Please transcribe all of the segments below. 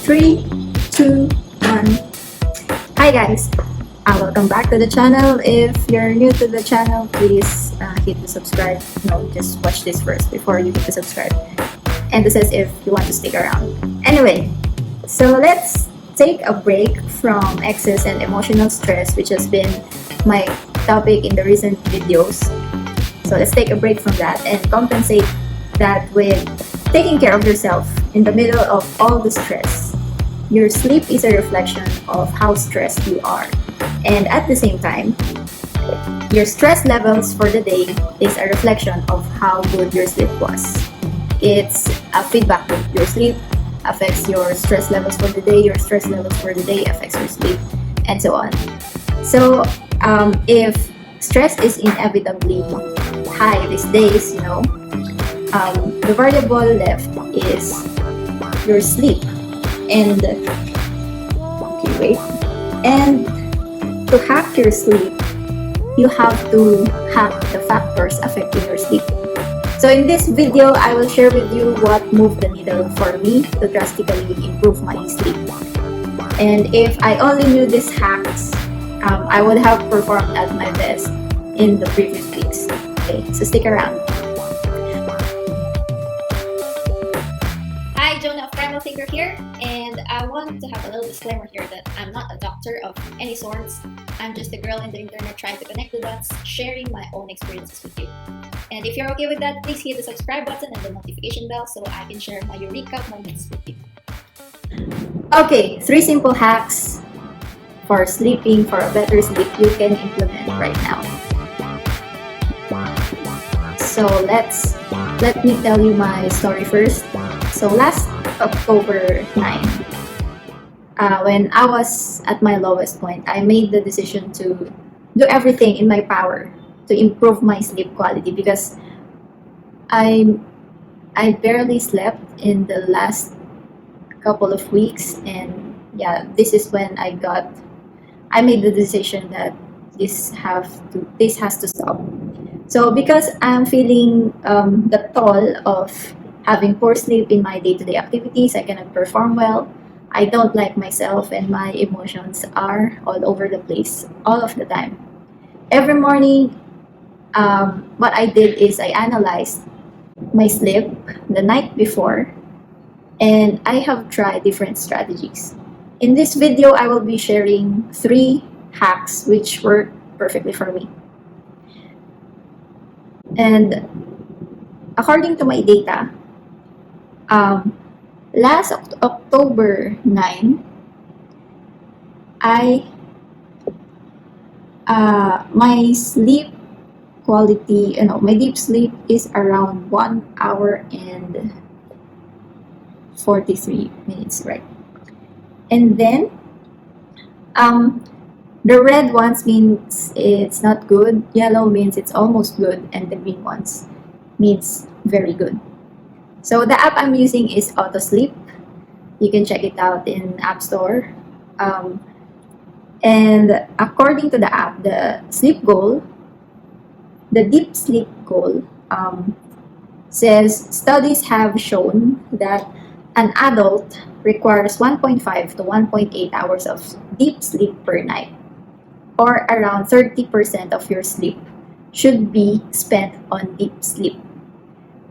3, 2, 1. Hi guys! Welcome back to the channel. If you're new to the channel, please hit the subscribe. No, just watch this first before you hit the subscribe. And this is if you want to stick around. Anyway, so let's take a break from exes and emotional stress, which has been my topic in the recent videos. So let's take a break from that and compensate that with taking care of yourself in the middle of all the stress. Your sleep is a reflection of how stressed you are. And at the same time, your stress levels for the day is a reflection of how good your sleep was. It's a feedback loop. Your sleep affects your stress levels for the day, your stress levels for the day affects your sleep, and so on. So if stress is inevitably high these days, the variable left is your sleep. And and to hack your sleep, you have to hack the factors affecting your sleep. So in this video, I will share with you what moved the needle for me to drastically improve my sleep. And if I only knew these hacks, I would have performed at my best in the previous weeks. Okay, so stick around. Hi, Jonah of Primal Thinker here, and I want to have a little disclaimer here that I'm not a doctor of any sorts. I'm just a girl in the internet trying to connect the dots, sharing my own experiences with you. And if you're okay with that, please hit the subscribe button and the notification bell so I can share my eureka moments with you. Okay, 3 simple hacks for sleeping, for a better sleep you can implement right now. So let me tell you my story first. So last October 9, when I was at my lowest point, I made the decision to do everything in my power to improve my sleep quality because I barely slept in the last couple of weeks, and yeah, this is when I made the decision that this has to stop. So because I'm feeling the toll of having poor sleep in my day-to-day activities, I cannot perform well. I don't like myself, and my emotions are all over the place all of the time. Every morning, what I did is I analyzed my sleep the night before, and I have tried different strategies. In this video, I will be sharing 3 hacks which work perfectly for me. And according to my data, last October 9, my sleep quality, my deep sleep is around 1 hour and 43 minutes, right? And then the red ones means it's not good, yellow means it's almost good, and the green ones means very good. So the app I'm using is Auto Sleep. You can check it out in App Store. And according to the app, the deep sleep goal, says studies have shown that an adult requires 1.5 to 1.8 hours of deep sleep per night, or around 30% of your sleep should be spent on deep sleep.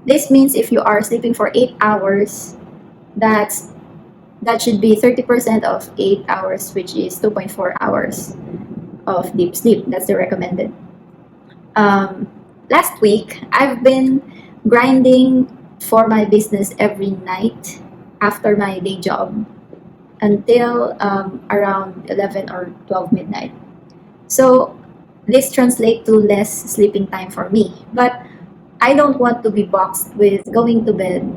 This means if you are sleeping for 8 hours, that should be 30% of 8 hours, which is 2.4 hours of deep sleep. That's the recommended. Last week, I've been grinding for my business every night after my day job until around 11 or 12 midnight. So this translates to less sleeping time for me. But I don't want to be boxed with going to bed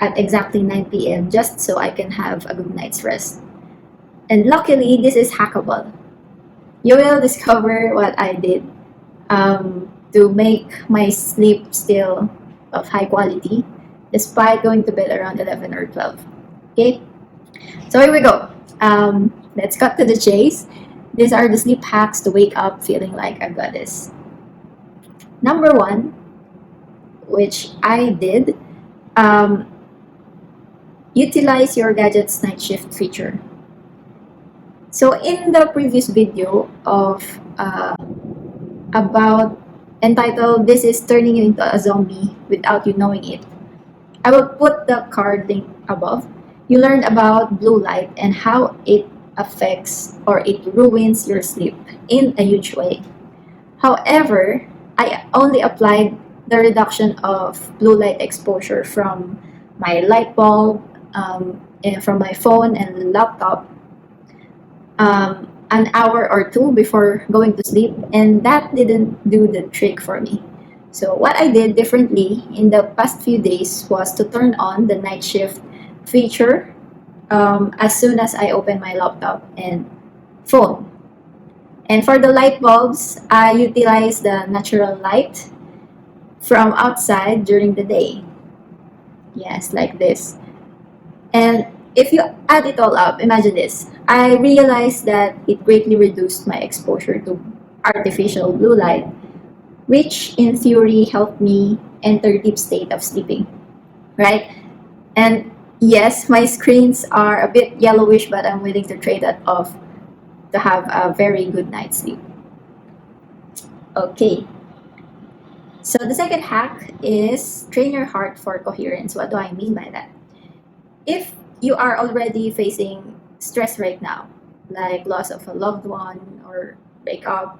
at exactly 9 p.m. just so I can have a good night's rest. And luckily, this is hackable. You will discover what I did to make my sleep still of high quality despite going to bed around 11 or 12. Okay? So here we go. Let's cut to the chase. These are the sleep hacks to wake up feeling like a goddess. Number 1, which I did, Utilize your gadget's night shift feature. So in the previous video of about entitled "This is turning you into a zombie without you knowing it," I will put the card link above. You learned about blue light and how it affects or it ruins your sleep in a huge way. However, I only applied the reduction of blue light exposure from my light bulb, and from my phone and laptop, an hour or two before going to sleep, and that didn't do the trick for me. So, what I did differently in the past few days was to turn on the night shift feature as soon as I open my laptop and phone. And for the light bulbs, I utilize the natural light from outside during the day. Yes, like this. And if you add it all up, imagine this. I realized that it greatly reduced my exposure to artificial blue light, which in theory helped me enter deep state of sleeping, right? And yes, my screens are a bit yellowish, but I'm willing to trade that off to have a very good night's sleep. Okay. So the second hack is train your heart for coherence. What do I mean by that? If you are already facing stress right now, like loss of a loved one or breakup,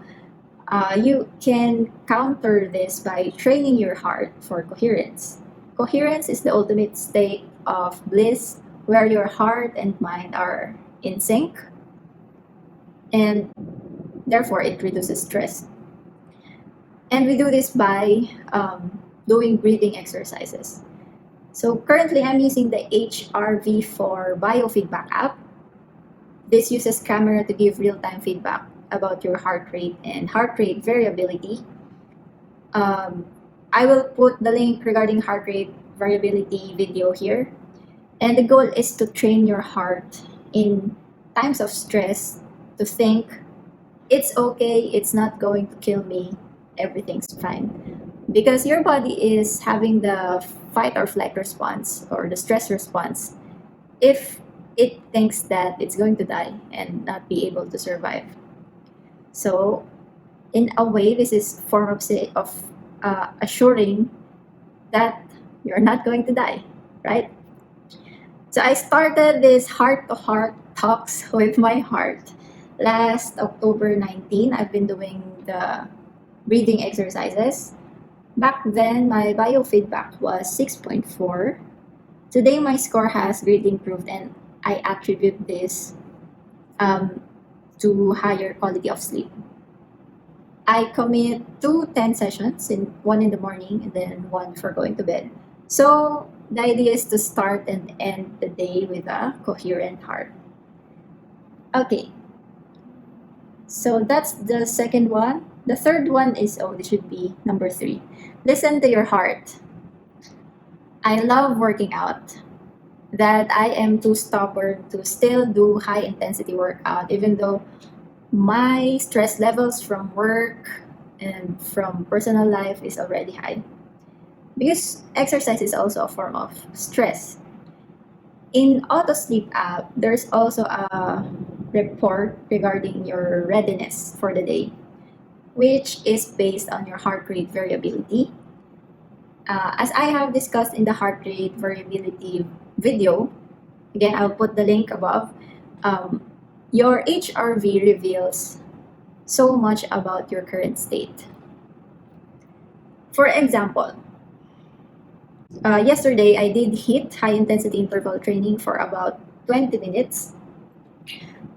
you can counter this by training your heart for coherence. Coherence is the ultimate state of bliss where your heart and mind are in sync, and therefore it reduces stress. And we do this by doing breathing exercises. So currently I'm using the HRV for biofeedback app. This uses camera to give real-time feedback about your heart rate and heart rate variability. I will put the link regarding heart rate variability video here. And the goal is to train your heart in times of stress to think, it's okay, it's not going to kill me, everything's fine. Because your body is having the fight or flight response or the stress response if it thinks that it's going to die and not be able to survive. So, in a way, this is form of assuring that you're not going to die, right? So I started this heart-to-heart talks with my heart last October 19. I've been doing the breathing exercises. Back then, my biofeedback was 6.4. Today, my score has greatly improved, and I attribute this to higher quality of sleep. I commit to 10 sessions, one in the morning and then one before going to bed. So the idea is to start and end the day with a coherent heart. Okay, so that's the second one. The third one is, this should be number 3. Listen to your heart. I love working out. That I am too stubborn to still do high intensity workout, even though my stress levels from work and from personal life is already high. Because exercise is also a form of stress. In Auto Sleep app, there's also a report regarding your readiness for the day, which is based on your heart rate variability. As I have discussed in the heart rate variability video, again, I'll put the link above. Your HRV reveals so much about your current state. For example, yesterday I did HIIT, high intensity interval training, for about 20 minutes.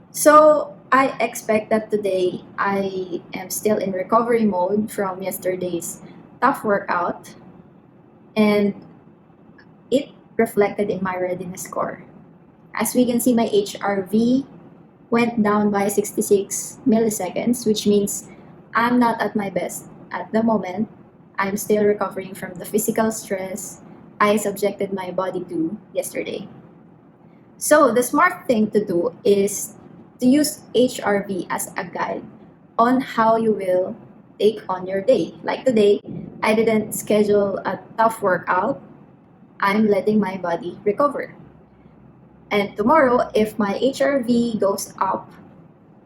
So I expect that today I am still in recovery mode from yesterday's tough workout, and it reflected in my readiness score. As we can see, my HRV went down by 66 milliseconds, which means I'm not at my best at the moment. I'm still recovering from the physical stress I subjected my body to yesterday. So the smart thing to do is to use HRV as a guide on how you will take on your day. Like today, I didn't schedule a tough workout. I'm letting my body recover. And tomorrow, if my HRV goes up,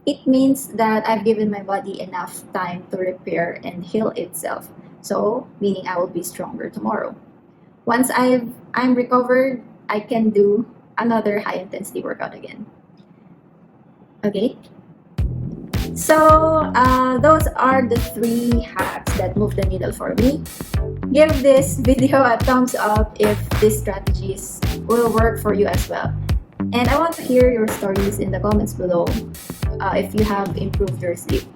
it means that I've given my body enough time to repair and heal itself. So, meaning I will be stronger tomorrow. Once I'm recovered, I can do another high intensity workout again. Okay? So, those are the 3 hacks that move the needle for me. Give this video a thumbs up if these strategies will work for you as well. And I want to hear your stories in the comments below if you have improved your sleep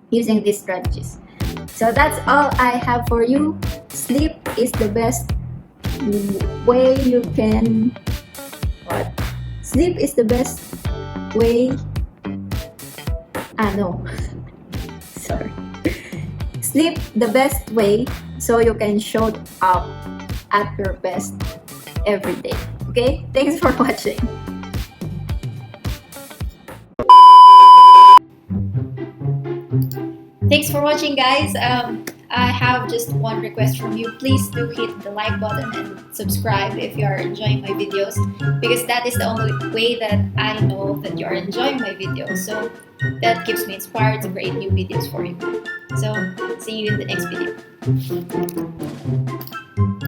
using these strategies. So that's all I have for you. Sleep is the best way you can. What? Sleep is the best way. No. Sorry. Sleep the best way so you can show up at your best every day. Okay? Thanks for watching. Thanks for watching, guys. I have just one request from you. Please do hit the like button and subscribe if you are enjoying my videos, because that is the only way that I know that you are enjoying my videos. So that keeps me inspired to create new videos for you. So see you in the next video.